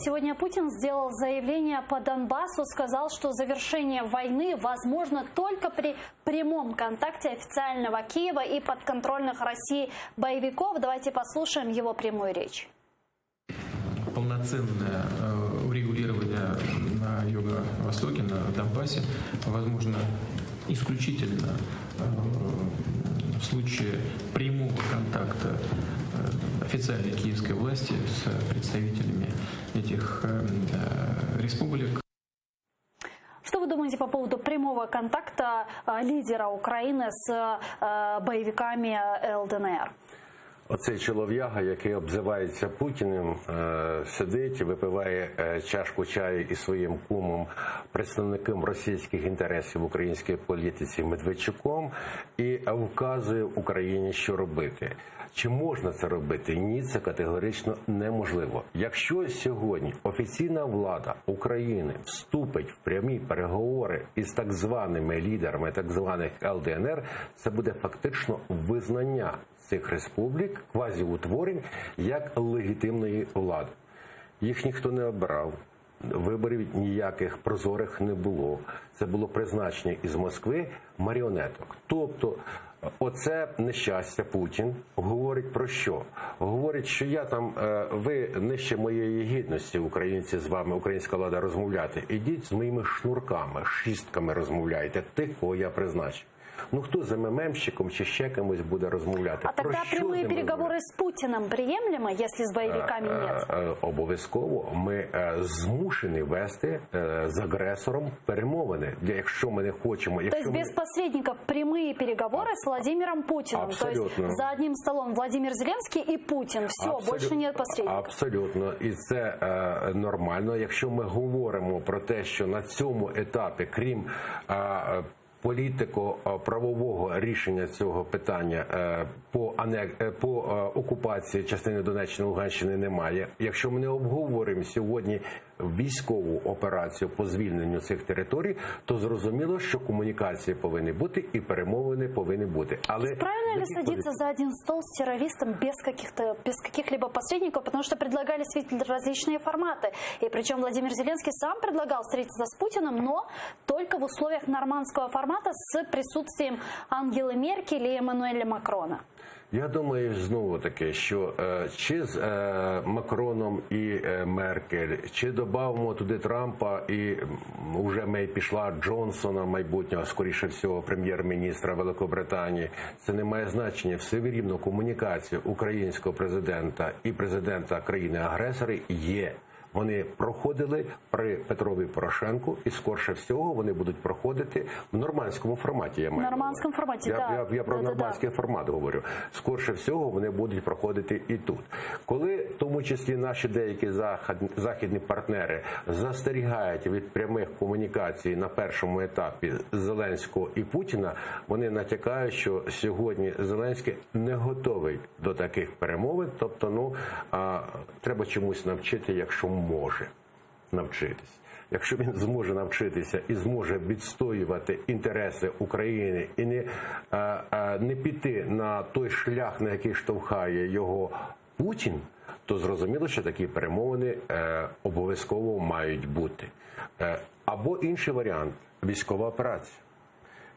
Сегодня Путин сделал заявление по Донбассу, сказал, что завершение войны возможно только при прямом контакте официального Киева и подконтрольных России боевиков. Давайте послушаем его прямую речь. Полноценное урегулирование на юго-востоке, на Донбассе возможно исключительно в случае прямого контакта официальной киевской власти с представителями этих республик. Что вы думаете по поводу прямого контакта лидера Украины с боевиками ЛДНР? Оцей чолов'яга, який обзивається Путіним, сидить, випиває чашку чаю із своїм кумом, представником російських інтересів в українській політиці Медведчуком і вказує Україні, що робити. Чи можна це робити? Ні, це категорично неможливо. Якщо сьогодні офіційна влада України вступить в прямі переговори із так званими лідерами так званих ЛДНР, це буде фактично визнання цих республік, квазіутворень, як легітимної влади. Їх ніхто не обирав, виборів ніяких прозорих не було. Це було призначення із Москви маріонеток. Тобто, оце нещастя Путін говорить про що? Говорить, що я там, ви нижче моєї гідності, українці з вами, українська влада, розмовляти. Ідіть з моїми шнурками, шістками розмовляйте, тих, кого я призначив. Ну, хто з МММщиком чи ще кимось буде розмовляти? А тогда прямые переговоры с Путиным приемлемо, если с боевиками нет? Обов'язково. Ми змушені вести з агресором перемовини. Якщо ми не хочемо... То есть без посредников прямые переговоры с Владимиром Путиным? Абсолютно. То есть за одним столом Владимир Зеленский и Путин. Все, больше нет посредников. Абсолютно. І це нормально. Якщо ми говоримо про те, що на цьому етапі, крім політико-правового рішення цього питання по окупації частини Донеччини, Луганщини немає. Якщо ми не обговоримо сьогодні військову операцію по звільненню цих територій, то зрозуміло, що комунікації повинні бути і перемовини повинні бути. Але правильно ли садиться за один стол с террористом без каких-либо посредников, потому что предлагались различные форматы. И причем Владимир Зеленский сам предлагал встретиться с Путиным, но только в условиях нормандского формата с присутствием Ангелы Меркель и Эммануэля Макрона. Я думаю, знову-таки, що чи з Макроном і Меркель, чи додамо туди Трампа і вже Мей пішла Джонсона, майбутнього, скоріше всього, прем'єр-міністра Великобританії, це не має значення. Все рівно комунікація українського президента і президента країни-агресори є. Вони проходили при Петрові Порошенку і, скорше всього, вони будуть проходити в нормандському форматі. Я маю в нормандському форматі, так. Я про нормандський формат говорю. Скорше всього, вони будуть проходити і тут. Коли, в тому числі, наші деякі західні партнери застерігають від прямих комунікацій на першому етапі Зеленського і Путіна, вони натякають, що сьогодні Зеленський не готовий до таких перемовин. Тобто, треба чомусь навчити, якщо може навчитись. Якщо він зможе навчитися і зможе відстоювати інтереси України і не піти на той шлях, на який штовхає його Путін, то зрозуміло, що такі перемовини обов'язково мають бути. Або інший варіант – військова операція.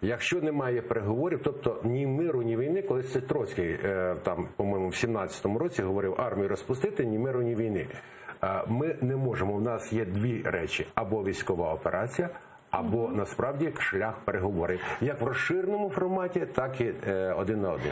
Якщо немає переговорів, тобто ні миру, ні війни, колись це Троцький, там, по-моєму, в 17-му році говорив, армію розпустити, ні миру, ні війни. Ми не можемо, в нас є дві речі, або військова операція, або насправді шлях переговорів. Як в розширеному форматі, так і один на один.